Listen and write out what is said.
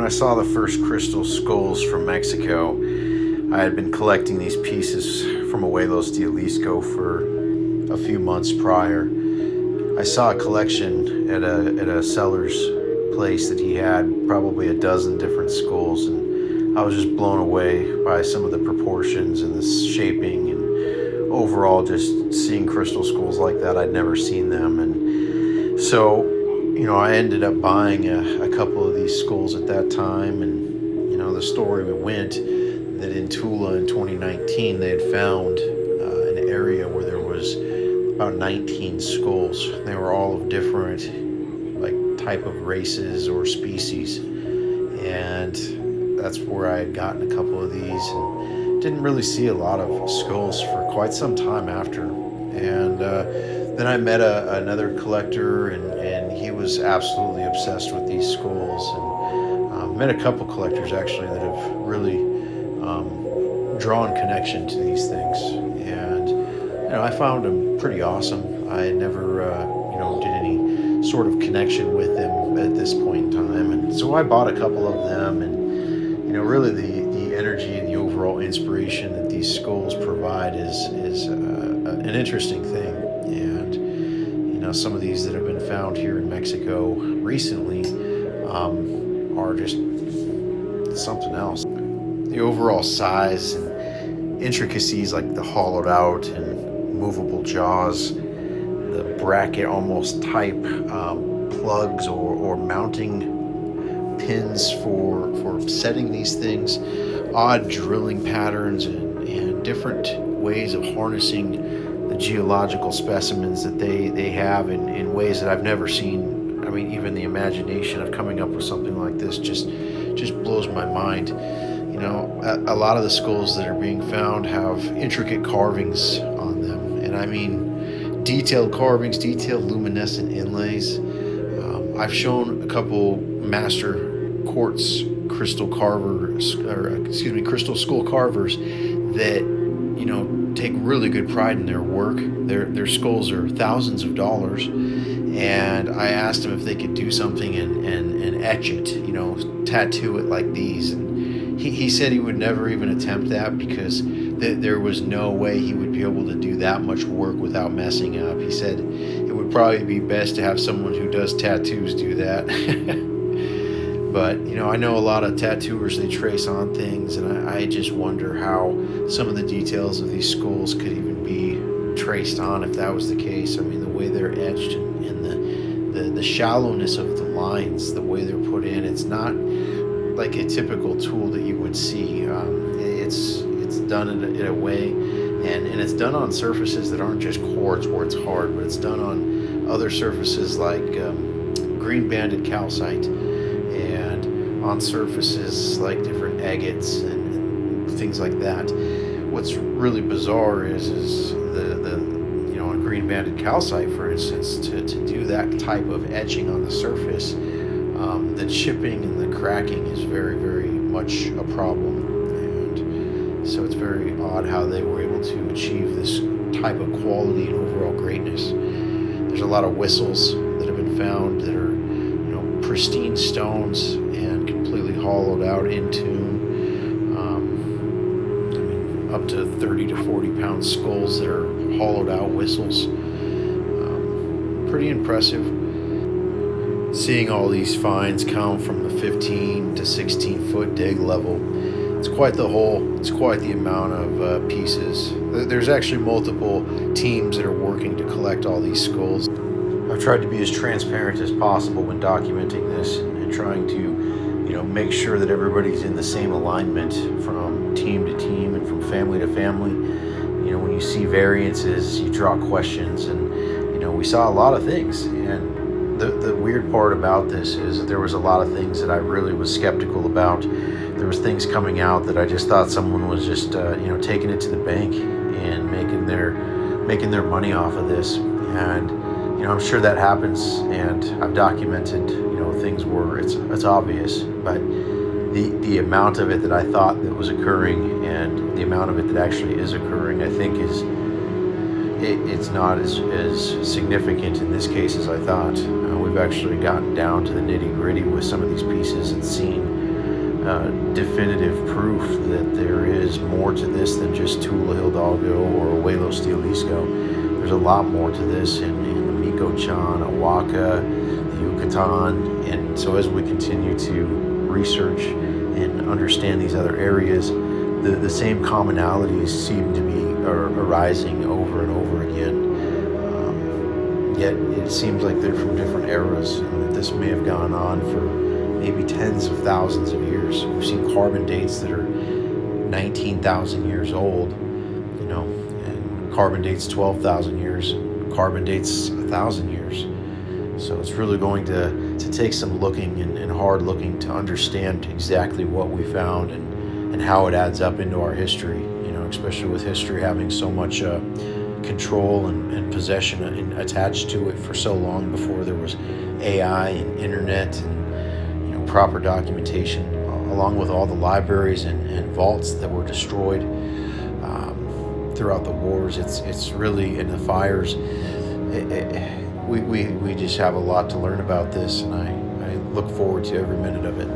I saw the first crystal skulls from Mexico, I had been collecting these pieces from Ojuelos de Jalisco for a few months prior. I saw a collection at a seller's place that he had probably a dozen different skulls, and I was just blown away by some of the proportions and the shaping, and overall just seeing crystal skulls like that. I'd never seen them, and so I ended up buying a couple of these skulls at that time. And the story went that in Tula in 2019 they had found an area where there was about 19 skulls. They were all of different type of races or species, and that's where I had gotten a couple of these and didn't really see a lot of skulls for quite some time after. And then I met another collector, and he was absolutely obsessed with these skulls, and met a couple collectors actually that have really drawn connection to these things. And I found them pretty awesome. I never did any sort of connection with them at this point in time, and so I bought a couple of them. And really the energy and the overall inspiration that these skulls provide is an interesting thing. And some of these that have been found here in Mexico recently are just something else. The overall size and intricacies, like the hollowed out and movable jaws, the bracket almost type plugs or mounting pins for setting these things, odd drilling patterns, and different ways of harnessing the geological specimens that they have in ways that I've never seen. I mean, even the imagination of coming up with something like this just blows my mind. A lot of the skulls that are being found have intricate carvings on them, and I mean detailed carvings, detailed luminescent inlays. I've shown a couple master quartz crystal skull carvers that take really good pride in their work. Their skulls are thousands of dollars, and I asked them if they could do something and etch it, tattoo it like these, and he said he would never even attempt that because there was no way he would be able to do that much work without messing up. He said it would probably be best to have someone who does tattoos do that. But I know a lot of tattooers, they trace on things, and I just wonder how some of the details of these skulls could even be traced on if that was the case. I mean, the way they're etched and the shallowness of the lines, the way they're put in, it's not like a typical tool that you would see. It's done in a way, and it's done on surfaces that aren't just quartz where it's hard, but it's done on other surfaces like green banded calcite, and on surfaces like different agates and things like that. What's really bizarre is the on green banded calcite, for instance, to do that type of etching on the surface, the chipping and the cracking is very, very much a problem. And so it's very odd how they were able to achieve this type of quality and overall greatness. There's a lot of whistles that have been found that are pristine stones and completely hollowed out in tune. Up to 30 to 40 pound skulls that are hollowed out whistles. Pretty impressive. Seeing all these finds come from the 15 to 16 foot dig level, it's quite the hole. It's quite the amount of pieces. There's actually multiple teams that are working to collect all these skulls. I've tried to be as transparent as possible when documenting this and trying to make sure that everybody's in the same alignment from team to team and from family to family. When you see variances, you draw questions, and we saw a lot of things. And the weird part about this is that there was a lot of things that I really was skeptical about. There was things coming out that I just thought someone was just taking it to the bank and making their money off of this. And I'm sure that happens, and I've documented things where it's obvious, but the amount of it that I thought that was occurring and the amount of it that actually is occurring, I think it's not as significant in this case as I thought. We've actually gotten down to the nitty gritty with some of these pieces and seen definitive proof that there is more to this than just Tula, Hidalgo, or Ojuelos de Jalisco. There's a lot more to this in Micochan, Oaxaca, the Yucatan, and so as we continue to research and understand these other areas, the same commonalities seem to be arising over and over again. Yet it seems like they're from different eras, and that this may have gone on for maybe tens of thousands of years. We've seen carbon dates that are 19,000 years old, and carbon dates 12,000 years, carbon dates 1,000 years. So it's really going to take some looking and hard looking to understand exactly what we found and how it adds up into our history, especially with history having so much control and possession attached to it for so long before there was AI and internet and proper documentation, along with all the libraries and vaults that were destroyed throughout the wars. It's really in the fires. We just have a lot to learn about this, and I look forward to every minute of it.